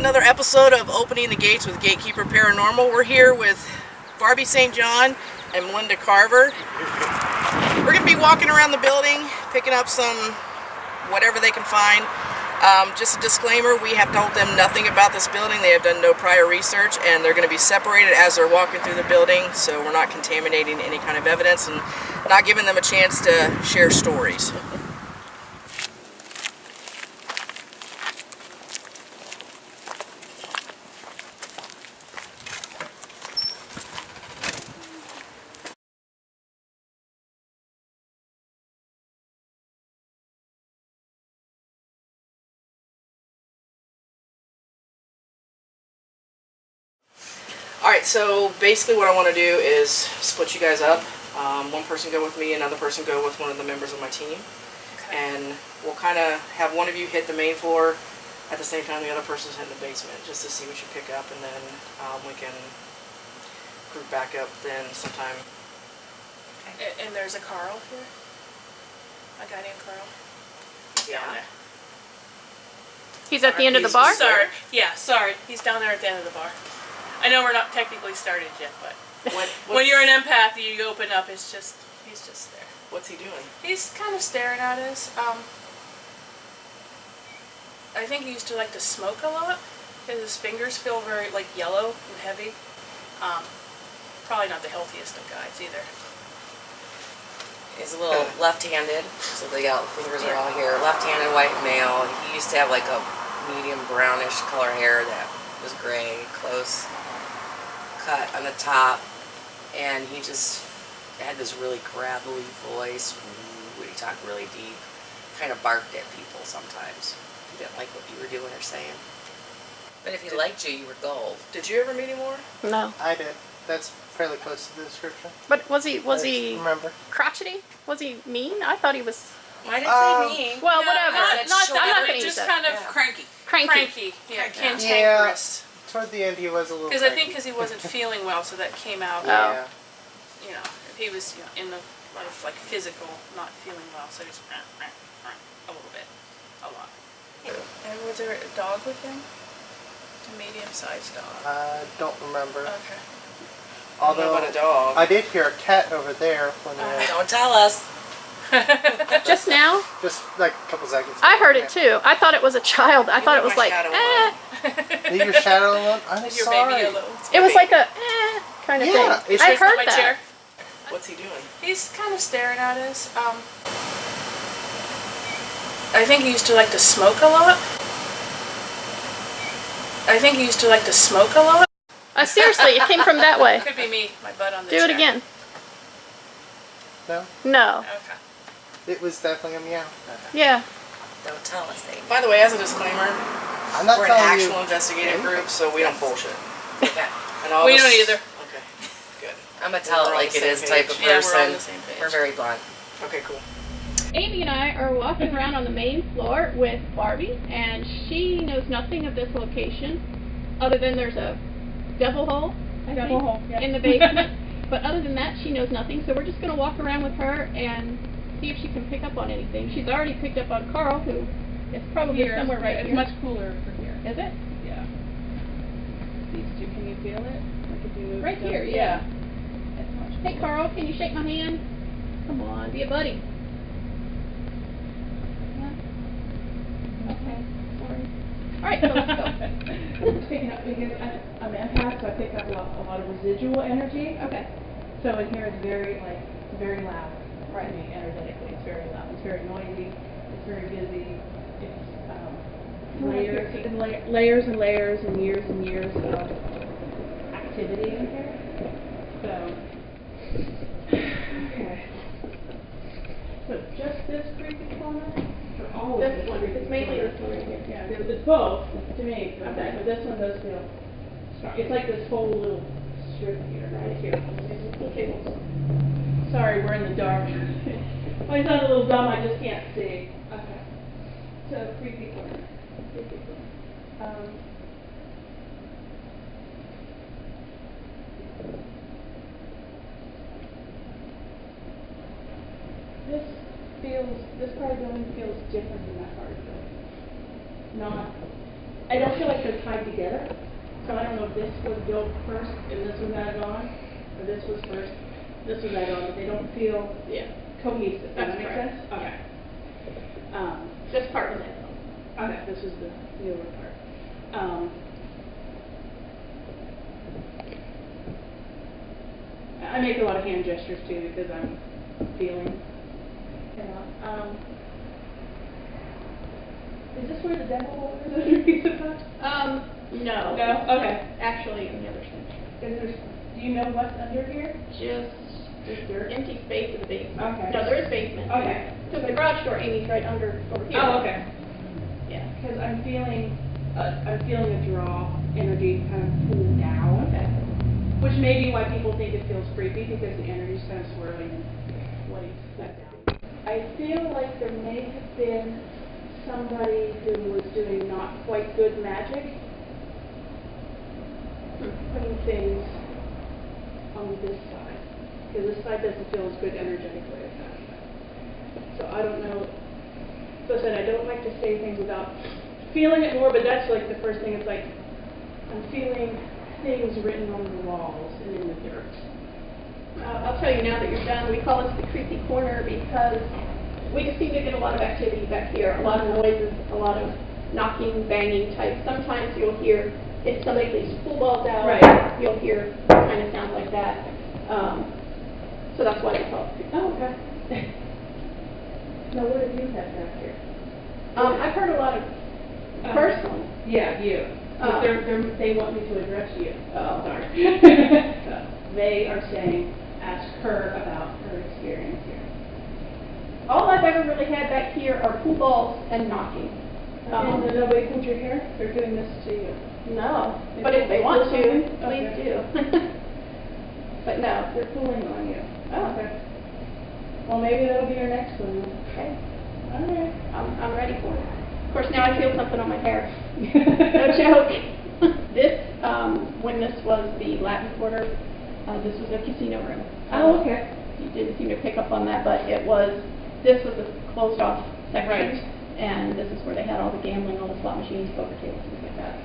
another episode of Opening the Gates with Gatekeeper Paranormal. We're here with Barbe St. John and Melinda Carver. We're going to be walking around the building, picking up some whatever they can find. Just a disclaimer, we have told them nothing about this building. They have done no prior research, and they're going to be separated as they're walking through the building, so we're not contaminating any kind of evidence and not giving them a chance to share stories. Alright, so basically what I want to do is split you guys up. One person go with me, another person go with one of the members of my team. Okay. And we'll kind of have one of you hit the main floor at the same time the other person's hitting the basement, just to see what you pick up, and then we can group back up then sometime. Okay. And there's a Carl here? A guy named Carl? Yeah. He's at the end of the bar? Sorry. Yeah, sorry. He's down there at the end of the bar. I know we're not technically started yet, but when you're an empath, you open up, he's just there. What's he doing? He's kind of staring at us. I think he used to like to smoke a lot, because his fingers feel very like yellow and heavy. Probably not the healthiest of guys either. He's a little left-handed, so the fingers are all here. Left-handed white male. He used to have like a medium brownish color hair that was gray, close cut on the top, and he just had this really gravelly voice. When he talked really deep, kind of barked at people sometimes. He didn't like what you were doing or saying. But if he liked you, you were gold. Did you ever meet him more? No. I did. That's fairly close to the description. But was he remember. crotchety? Was he mean? I thought he was... I didn't say mean. Well, No, whatever. not I'm not going to use just that. kind of Yeah. cranky. Cranky. Yeah, Cranky. cantankerous. Toward the end, he was a little. Because I think because he wasn't feeling well, so that came out. Oh. You know, if he was in a lot of like physical, not feeling well, so just a little bit, a lot. And was there a dog with him? A medium-sized dog. I don't remember. Okay. Although about a dog. I did hear a cat over there when Don't tell us. Just now? just like a couple seconds. I ago. heard it too. I thought it was a child. I thought it was my like, shadow Leave your shadow alone. I'm Your sorry. baby alone. It was like a kind of Yeah, thing. it's I just heard my that. chair. What's he doing? He's kind of staring at us. I think he used to like to smoke a lot. Seriously, it came from that way. Could be me, my butt on the Do chair. it again. No, No. Okay. it was definitely a meow. Yeah. Don't tell us. They By the way, as a disclaimer, I'm not we're an telling actual you. investigative group, so we don't bullshit. Okay. And all We this- don't either. Okay, good. I'm gonna tell We're it on like the it same is type page. of Yeah, person. we're on the same page. We're very blunt. Okay, cool. Amy and I are walking around on the main floor with Barbie, and she knows nothing of this location, other than there's a devil hole, in the basement. But other than that, she knows nothing, so we're just going to walk around with her and see if she can pick up on anything. She's already picked up on Carl, who is probably somewhere right It's here. much cooler for here. Is it? Yeah. These two, can you feel it? Like if you move Right stuff- here, yeah. It's much Hey, cooler. Carl, can you shake my hand? Come on, be a buddy. Yeah. Okay, sorry. All right, so let's go. Picking up because I'm an empath, so I pick up a lot of residual energy. Okay. So in here it's very loud. Right. To me, energetically, it's very loud. It's very noisy. It's very busy. It's layers and layers and years of activity in here. So okay. So just this creepy corner, or all of This one, it's mainly this one right here. Yeah, it's both to me. Okay. But this one does feel strong. It's like this whole little strip here, right here. Okay. Sorry, we're in the dark. Oh, I sound a little dumb. I just can't see. Okay. So creepy corner. This part of the building feels different than that part of the building. Not I don't feel like they're tied together. So I don't know if this was built first and this was added on, or this was first, this was added on, but they don't feel cohesive. Does that make sense? Okay. This part was it. Okay, this is the newer part. I make a lot of hand gestures too because I'm feeling. Is this where the devil hole is underneath the pot? No. No? Okay. Actually, in the other section. Do you know what's under here? Just dirt? empty space in the basement. Okay. No, there is basement. Okay. So the garage door, Amy's right over here. Oh, okay. Yeah. Because I'm feeling a draw energy kind of cool down. Okay. Which may be why people think it feels creepy because the energy's kind of swirling and floating back down. I feel like there may have been somebody who was doing not quite good magic, putting things on this side. Because this side doesn't feel as good energetically as that side. So I don't know. So I said I don't like to say things without feeling it more, but that's like the first thing. It's like I'm feeling things written on the walls and in the dirt. I'll tell you now that you're done, we call this the creepy corner because we just seem to get a lot of activity back here, a lot of noises, a lot of knocking, banging type. Sometimes you'll hear, if somebody leaves pool balls out, you'll hear kind of sounds like that. So that's why we call it creepy. Oh, okay. Now what have you had back here? I've heard a lot of personal. Yeah, you. They want me to address you. Oh, darn. They are saying, ask her about her experience here. All I've ever really had back here are pool balls and knocking. And nobody pulled your hair? They're doing this to you? No, but if they want to, please Okay. do. But no. They're pulling on you. Oh. Okay. Well, maybe that'll be your next one. Okay. All right. I'm ready for it. Of course, now I feel something on my hair. No joke. This, when this was the Latin Quarter, this was a casino room. Oh, okay. You didn't seem to pick up on that, but this was a closed off section. Right. And this is where they had all the gambling, all the slot machines, poker tables, things like that.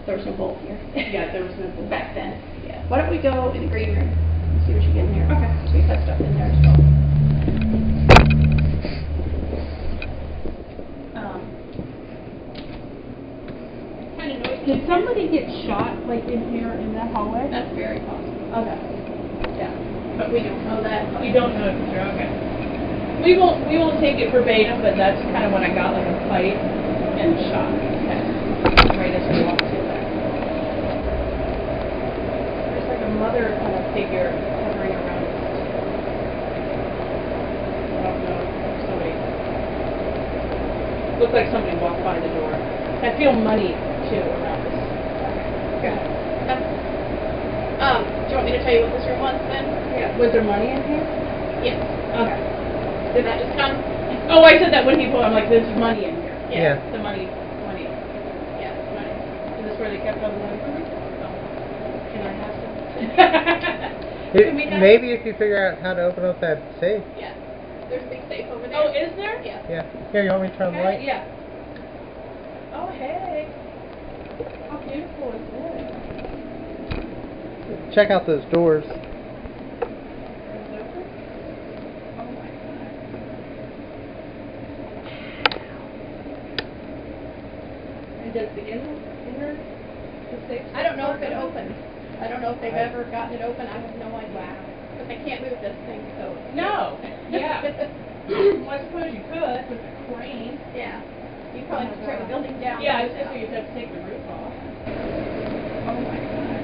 There was no bowl here. Yeah, there was no bowl. Back then. Yeah. Why don't we go in the green room and see what you get in here? Okay. So we've got stuff in there as well. Did somebody get shot, like, in here in that hallway? That's very possible. Okay. Yeah. But we don't know that. You don't know if it's true, okay. We won't take it verbatim, but that's kind of when I got like a fight and shot. Okay. Right as we walked through that. There's like a mother kind of figure hovering around us. I don't know if somebody looked like somebody walked by the door. I feel money too around us. Okay. Do you want me to tell you what this room was then? Yeah. Was there money in here? Yes. Okay. Did that just come? Oh, I said that when he pulled. I'm like, there's money in here. Yeah. The money. Yeah. Money. Is this where they kept all the money? Oh. Can I have some? Can we have Maybe if you figure out how to open up that safe. Yeah. There's a big safe over there. Oh, is there? Yeah. Yeah. Here, you want me to turn on the light? Yeah. Oh, hey. How beautiful is this? Check out those doors. Is it open? Oh my God. And does the inner the safe? I don't know if it opened. I don't know if they've I- ever gotten it open. I have no idea. Wow. Because I can't move this thing, so. No. Yeah. Well, I suppose you could with a crane. Yeah. You probably have to tear the building down. Yeah, I was thinking you'd have to take the roof off. Oh my God.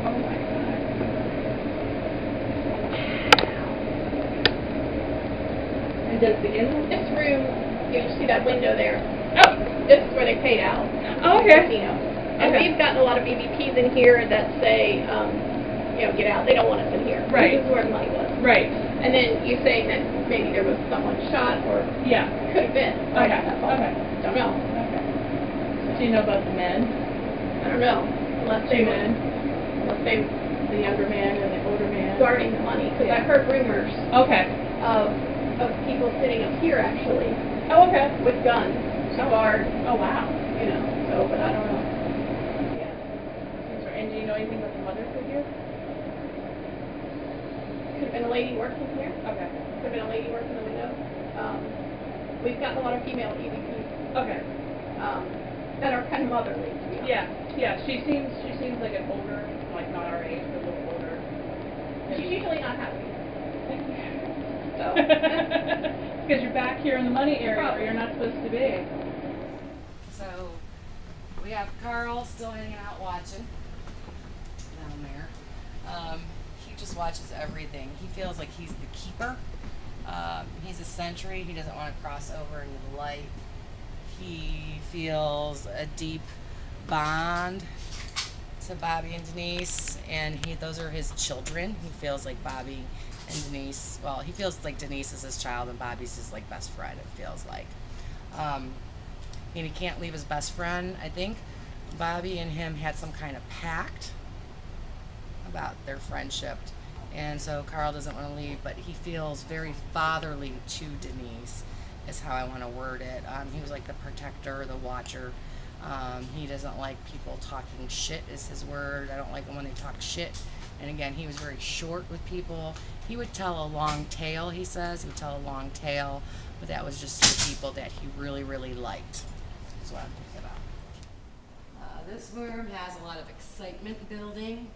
Oh my God. And does the inner? This room, you see that window there? Oh. This is where they paid out. Oh, The okay. casino. And Okay. we've gotten a lot of BBPs in here that say, get out. They don't want us in here. Right. This is where the money was. Right. And then you saying that maybe there was someone shot or Yeah. could have been. Right? Okay. That's all. Okay. Don't know. Okay. Do you know about the men? I don't know. Unless they were, The younger man and the older man? guarding the money. Because Yeah. I've heard rumors Okay. of of people sitting up here actually Oh, okay. with guns to guard, Oh, wow. you know, so, but I don't know. Yeah. And do you know anything about the mother figure? Could have been a lady working here. Okay. Could have been a lady working the window. We've gotten a lot of female EVPs Okay. that are kind of motherly, to be honest. Yeah. She seems like an older, like not our age, but a little older. She's usually not happy. So. Because you're back here in the money area where Probably. you're not supposed to be. So we have Carl still hanging out watching down there. He just watches everything. He feels like he's the keeper. He's a sentry. He doesn't want to cross over into the light. He feels a deep bond to Bobby and Denise, and those are his children. He feels like Bobby and Denise, well, he feels like Denise is his child and Bobby's his like best friend, it feels like. And he can't leave his best friend. I think Bobby and him had some kind of pact about their friendship, and so Carl doesn't want to leave, but he feels very fatherly to Denise, is how I want to word it. He was like the protector, the watcher. He doesn't like people talking shit, is his word. I don't like them when they talk shit. And again, he was very short with people. He would tell a long tale, he says. He would tell a long tale, but that was just the people that he really, really liked. That's what I'm thinking about. This room has a lot of excitement building.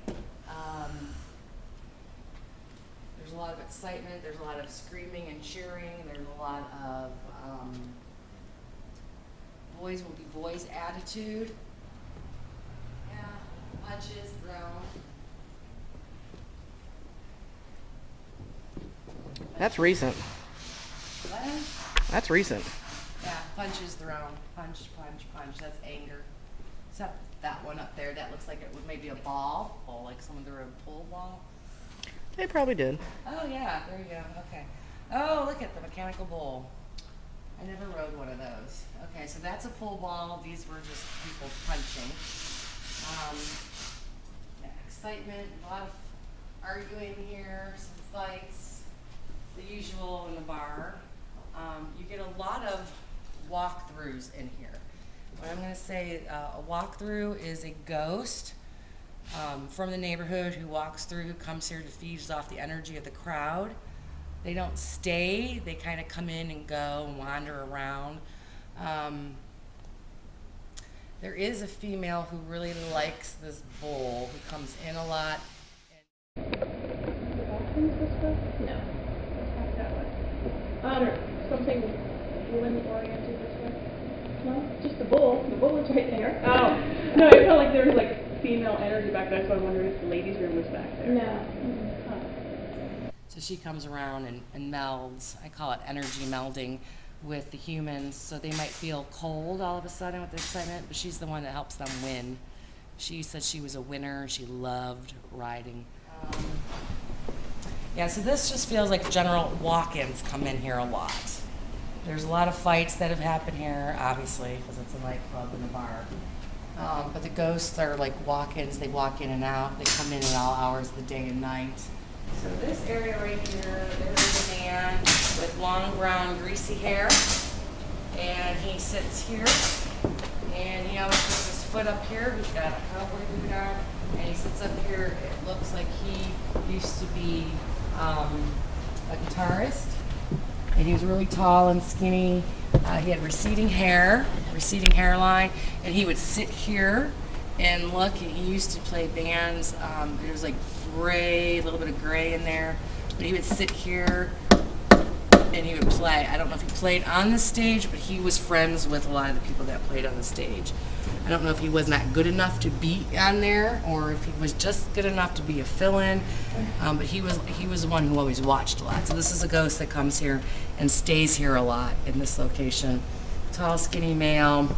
There's a lot of excitement. There's a lot of screaming and cheering. There's a lot of boys will be boys attitude. Yeah, punches thrown. That's recent. What? That's recent. Yeah, punches thrown. Punch, punch, punch. That's anger. Except that one up there, that looks like it was maybe a ball. Oh, like someone threw a pool ball. They probably did. Oh, yeah, there you go. Okay. Oh, look at the mechanical bull. I never rode one of those. Okay, so that's a pool ball. These were just people punching. Yeah, excitement, a lot of arguing here, some fights, the usual in the bar. You get a lot of walkthroughs in here. What I'm going to say, a walkthrough is a ghost from the neighborhood who walks through, who comes here to feed off the energy of the crowd. They don't stay. They kind of come in and go and wander around. There is a female who really likes this bull, who comes in a lot. Bathrooms this way? No. It's not that way. Something women-oriented this way? No, just the bull. The bull is right there. Oh. No, it felt like there was like female energy back there, so I wondered if the ladies' room was back there. No. Mm-hmm. So she comes around and melds, I call it energy melding, with the humans. So they might feel cold all of a sudden with the excitement, but she's the one that helps them win. She said she was a winner. She loved riding. Yeah, so this just feels like general walk-ins come in here a lot. There's a lot of fights that have happened here, obviously, because it's a nightclub and a bar. But the ghosts are like walk-ins. They walk in and out. They come in at all hours of the day and night. So this area right here, there's a man with long brown greasy hair, and he sits here, and he always puts his foot up here. He's got a cowboy boot on, and he sits up here. It looks like he used to be a guitarist, and he was really tall and skinny. He had receding hairline, and he would sit here and look, and he used to play bands. It was like gray, a little bit of gray in there, but he would sit here and he would play. I don't know if he played on the stage, but he was friends with a lot of the people that played on the stage. I don't know if he was not good enough to be on there or if he was just good enough to be a fill-in, but he was the one who always watched a lot. So this is a ghost that comes here and stays here a lot in this location. Tall, skinny male.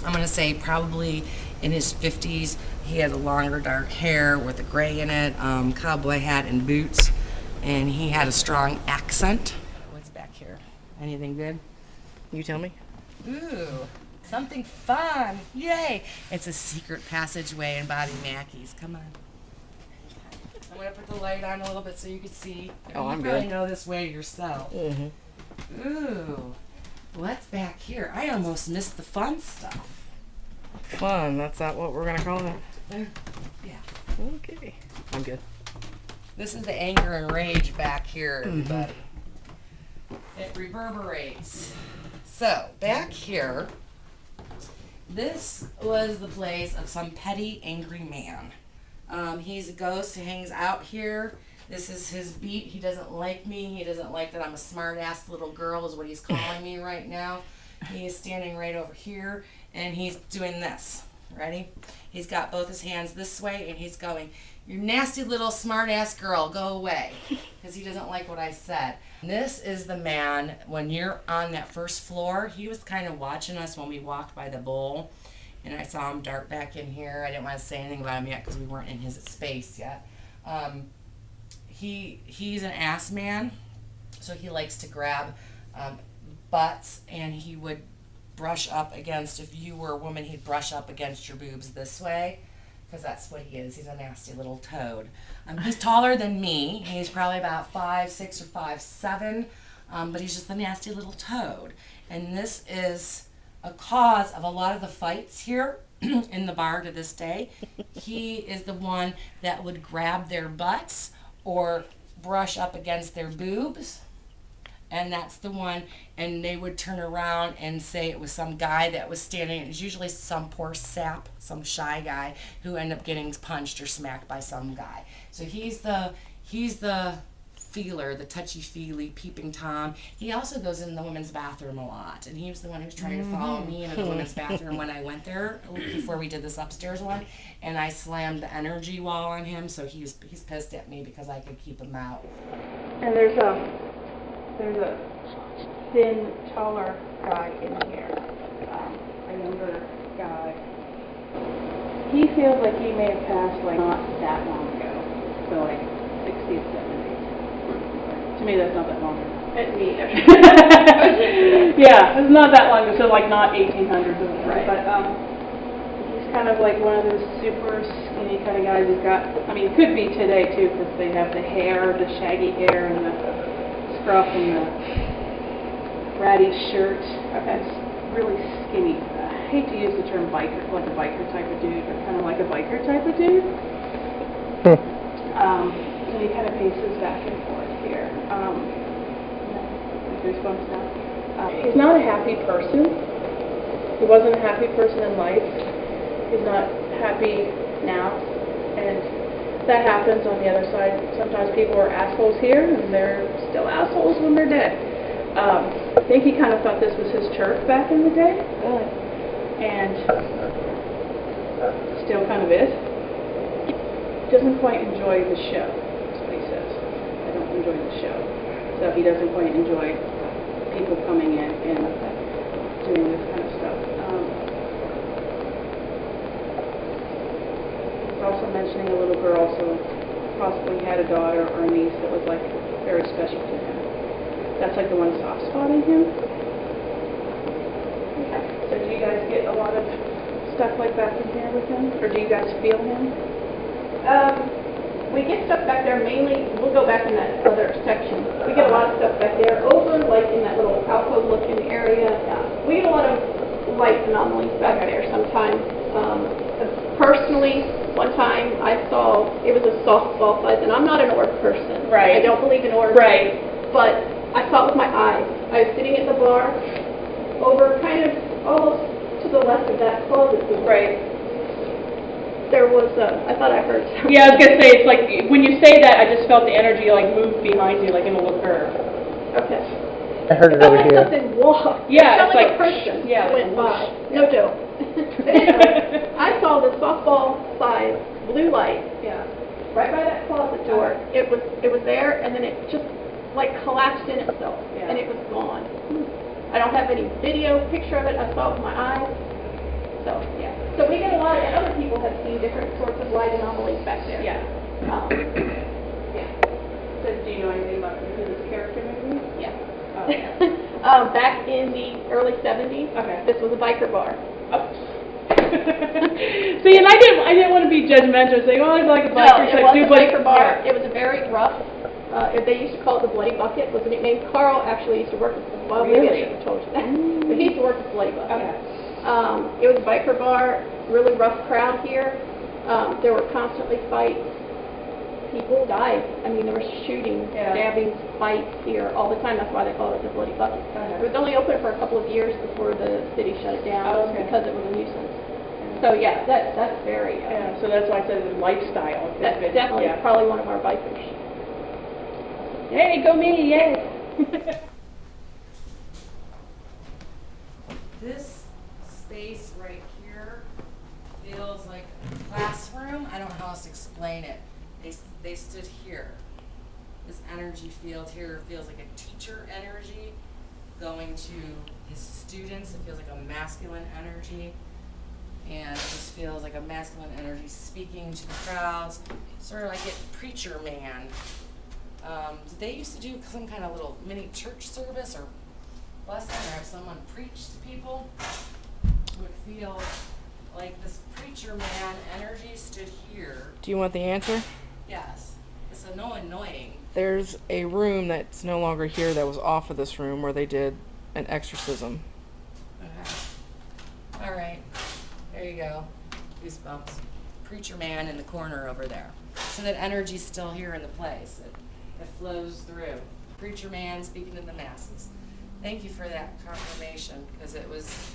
I'm going to say probably in his 50s. He had a longer dark hair with a gray in it, cowboy hat and boots, and he had a strong accent. What's back here? Anything good? You tell me. Ooh, something fun. Yay. It's a secret passageway in Bobby Mackey's. Come on. I'm going to put the light on a little bit so you can see. Oh, I'm You probably good. know this way yourself. Mm-hmm. Ooh. What's back here? I almost missed the fun stuff. Fun, that's not what we're gonna call it. Yeah. Okay. I'm good. This is the anger and rage back here, everybody. It reverberates. So, back here, this was the place of some petty, angry man. He's a ghost who hangs out here. This is his beat. He doesn't like me. He doesn't like that I'm a smart-ass little girl is what he's calling me right now. He is standing right over here, and he's doing this. Ready? He's got both his hands this way, and he's going, "You nasty little smart-ass girl, go away," because he doesn't like what I said. This is the man, when you're on that first floor, he was kind of watching us when we walked by the bowl, and I saw him dart back in here. I didn't want to say anything about him yet because we weren't in his space yet. He's an ass man, so he likes to grab butts, and he would brush up against, if you were a woman, he'd brush up against your boobs this way, because that's what he is. He's a nasty little toad. He's taller than me. He's probably about 5'6" or 5'7", but he's just a nasty little toad. And this is a cause of a lot of the fights here in the bar to this day. He is the one that would grab their butts or brush up against their boobs. And that's the one, and they would turn around and say it was some guy that was standing. It was usually some poor sap, some shy guy who ended up getting punched or smacked by some guy. So he's the feeler, the touchy-feely peeping Tom. He also goes in the women's bathroom a lot, and he was the one who was trying to follow me into the women's bathroom when I went there before we did this upstairs one, and I slammed the energy wall on him, so he's pissed at me because I could keep him out. And there's a thin, taller guy in here, a younger guy. He feels like he may have passed like not that long ago, so like 60s, 70s. To me, that's not that long ago. Me either. Yeah, it's not that long ago, so like not 1800s or whatever. Right. But he's kind of like one of those super skinny kind of guys. He's got, I mean, it could be today too, because they have the hair, the shaggy hair, and the scruff and the ratty shirt. That's really skinny. I hate to use the term biker, like a biker type of dude, but kind of like a biker type of dude. And he kind of paces back and forth here. Goosebumps now. He's not a happy person. He wasn't a happy person in life. He's not happy now. And that happens on the other side. Sometimes people are assholes here, and they're still assholes when they're dead. I think he kind of thought this was his turf back in the day, and still kind of is. He doesn't quite enjoy the show, that's what he says. I don't enjoy the show. So he doesn't quite enjoy people coming in and doing this kind of stuff. Also mentioning a little girl, so possibly had a daughter or a niece that was like very special to him. That's like the one soft spot in him. So do you guys get a lot of stuff like that in here with him? Or do you guys feel him? We get stuff back there mainly, we'll go back in that other section. We get a lot of stuff back there. Over, like in that little alcove looking area, we get a lot of light anomalies back there sometimes. Personally, one time I saw, it was a softball size, and I'm not an orb person. Right. I don't believe in orbs. Right. But I saw it with my eyes. I was sitting at the bar, over kind of almost to the left of that closet door. Right. There was I thought I heard something. Yeah, I was gonna say, it's like, when you say that, I just felt the energy like move behind you, like in a little curve. Okay. I heard it It felt over like here. something walked. Yeah, it felt it's like like, a person yeah, went like by. No joke. But anyway, I saw this softball size blue light right by that closet door. It was there, and then it just like collapsed in itself, and it was gone. I don't have any video picture of it. I saw it with my eyes. So yeah. So we get a lot of, and other people have seen different sorts of light anomalies back there. Yeah. Yeah. So do you know anything about his character maybe? Yeah. Oh, yeah. Back in the early 70s, this was a biker bar. Oh. See, and I didn't want to be judgmental, saying, "Oh, it's like a biker No, it type was dude," a biker bar. Yeah. It was a very rough, They used to call it the Bloody Bucket, was the nickname. Carl actually used to work with, well, maybe I should have told you that. But he used to work with the Bloody Bucket. Okay. It was a biker bar, really rough crowd here. There were constantly fights. People died. I mean, there were shootings, stabbings, fights here all the time. That's why they called it the Bloody Bucket. It was only open for a couple of years before the city shut it down because it was a nuisance. So yeah, that's very. So that's why I said it was lifestyle. That's definitely probably one of our bikers. Hey, go me! Yay! This space right here feels like a classroom. I don't know how else to explain it. They stood here. This energy field here feels like a teacher energy going to his students. It feels like a masculine energy. And it just feels like a masculine energy speaking to the crowds. Sort of like a preacher man. Did they used to do some kind of little mini church service or lesson or have someone preach to people? It would feel like this preacher man energy stood here. Do you want the answer? Yes. It's annoying. There's a room that's no longer here that was off of this room where they did an exorcism. Okay. All right. There you go. Goosebumps. Preacher man in the corner over there. So that energy's still here in the place. It flows through. Preacher man speaking to the masses. Thank you for that confirmation, because it was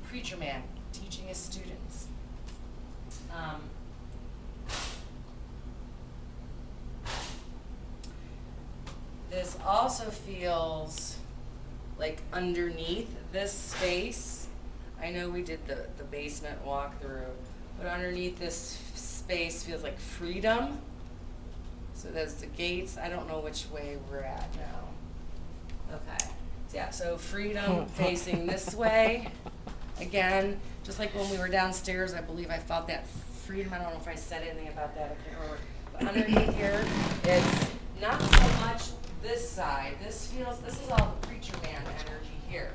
preacher man teaching his students. This also feels like underneath this space. I know we did the basement walkthrough, but underneath this space feels like freedom. So there's the gates. I don't know which way we're at now. Okay. Yeah, so freedom facing this way. Again, just like when we were downstairs, I believe I felt that freedom. I don't know if I said anything about that. I can't remember. But underneath here, it's not so much this side. This is all the preacher man energy here.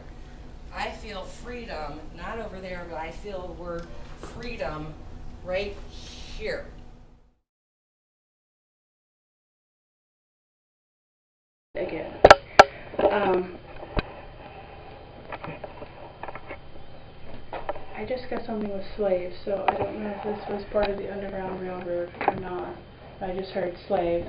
I feel freedom, not over there, but I feel the word freedom right here. Again. I just got something with slaves, so I don't know if this was part of the Underground Railroad or not. I just heard slave.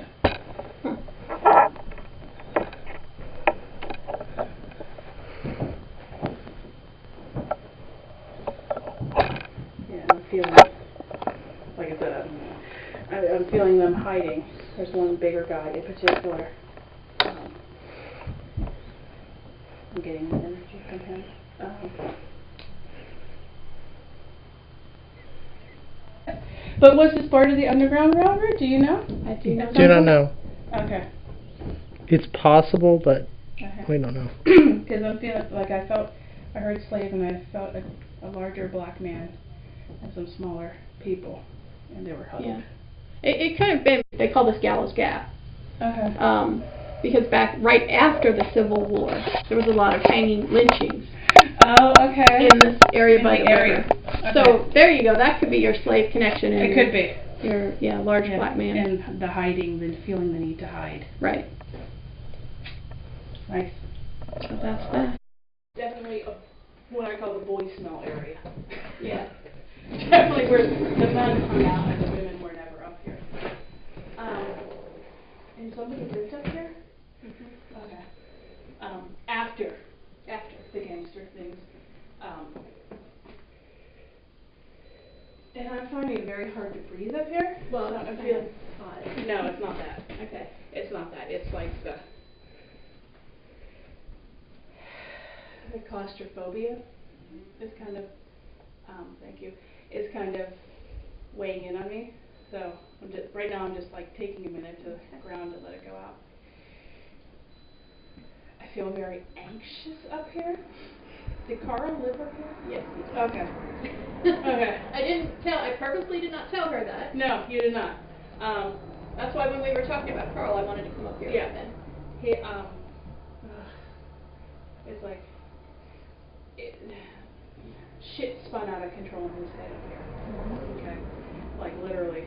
Yeah, I'm feeling, like I said, I'm feeling them hiding. There's one bigger guy in particular. I'm getting the energy from him. But was this part of the Underground Railroad? Do you know? Do you know? Do not know. Okay. It's possible, but Okay. we don't know. Because I'm feeling like I heard slave and I felt a larger black man and some smaller people, and they were huddled. Yeah. It could have been, they call this Gallows Gap. Okay. Because right after the Civil War, there was a lot of hanging lynchings. Oh, okay. In this area by the area. river. Okay. So there you go. That could be your slave connection. And It could be. Your large black man. And the hiding, the feeling the need to hide. Right. Nice. So that's that. Definitely what I call the boy smell area. Yeah. Definitely where the men hung out and the women were never up here. And somebody lived up here? Mm-hmm. Okay. After the gangster things. And I'm finding it very hard to breathe up here. Well, I'm feeling hot. No, it's not that. Okay. It's not that. It's like the claustrophobia is kind of, thank you, is kind of weighing in on me. So right now I'm just like taking a minute to ground and let it go out. I feel very anxious up here. Did Carl live up here? Yes. Okay. Okay. I purposely did not tell her that. No, you did not. That's why when we were talking about Carl, I wanted to come up here. Yeah. Then. He, it's like, shit spun out of control in his head up here. Okay. Like literally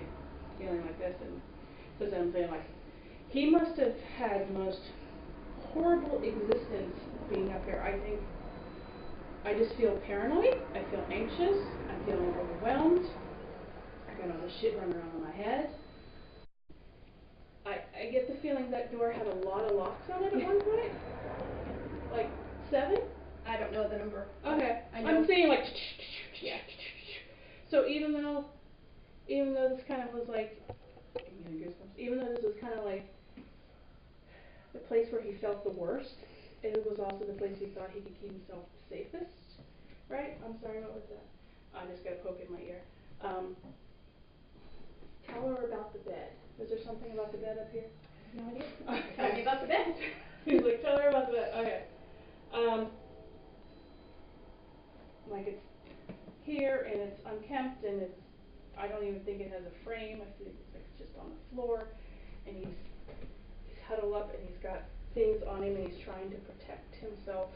feeling like this, and Because I'm saying, like, he must have had the most horrible existence being up here. I just feel paranoid. I feel anxious. I'm feeling overwhelmed. I got all this shit running around in my head. I get the feeling that door had a lot of locks on it at one point. Like 7? I don't know the number. Okay. I know. I'm saying like. Yeah. So even though this kind of was like, even though this was kind of like the place where he felt the worst, it was also the place he thought he could keep himself safest. Right? I'm sorry, what was that? I just got a poke in my ear. Tell her about the bed. Is there something about the bed up here? No idea. Tell me about the bed. He's like, tell her about the bed. Okay. Like it's here and it's unkempt and I don't even think it has a frame. I think it's like just on the floor, and he's huddled up and he's got things on him and he's trying to protect himself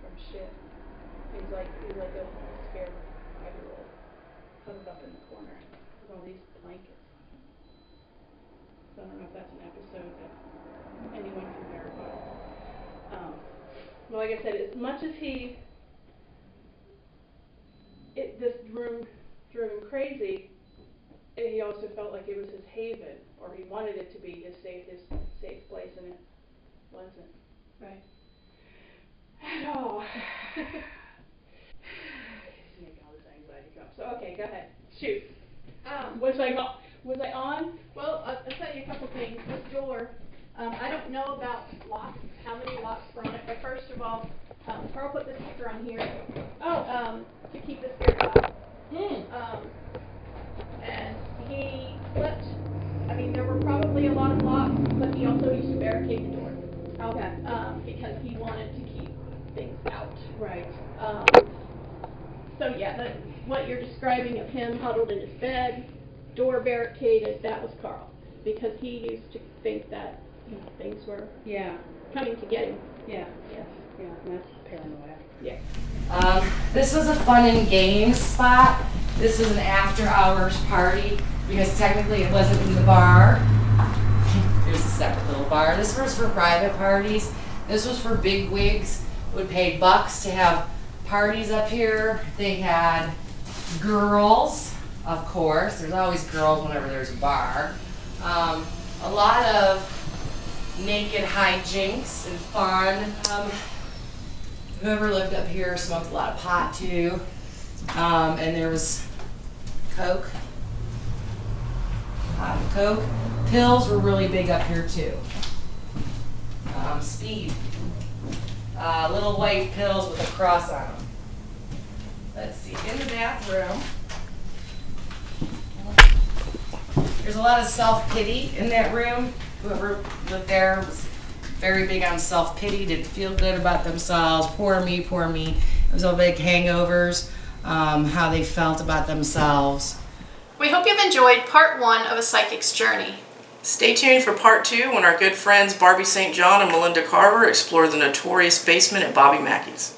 from shit. He's like a scared 5-year-old huddled up in the corner with all these blankets on him. So I don't know if that's an episode that anyone can verify. Well, like I said, as much as this room drove him crazy, he also felt like it was his haven, or he wanted it to be his safe place, and it wasn't. Right. At all. He's making all this anxiety come. So okay, go ahead. Shoot. Was I on? Well, I'll tell you a couple things. This door, I don't know about locks, how many locks were on it, but first of all, Carl put the sticker on here. To keep the spirits out. And he slept, I mean, there were probably a lot of locks, but he also used to barricade the door. Okay. Because he wanted to keep things out. Right. So yeah, what you're describing of him huddled in his bed, door barricaded, that was Carl. Because he used to think that things were coming to get him. Yeah. Yes. Yeah. That's paranoia. Yeah. This was a fun and games spot. This was an after-hours party because technically it wasn't in the bar. Here's a separate little bar. This was for private parties. This was for big wigs. Would pay bucks to have parties up here. They had girls, of course. There's always girls whenever there's a bar. A lot of naked hijinks and fun. Whoever lived up here smoked a lot of pot too. And there was Coke. Hot Coke. Pills were really big up here too. Speed. Little white pills with a cross on them. Let's see, in the bathroom, there's a lot of self-pity in that room. Whoever lived there was very big on self-pity, didn't feel good about themselves. Poor me, poor me. It was all big hangovers, how they felt about themselves. We hope you've enjoyed part 1 of A Psychic's Journey. Stay tuned for part 2 when our good friends Barbe St. John and Melinda Carver explore the notorious basement at Mackey's.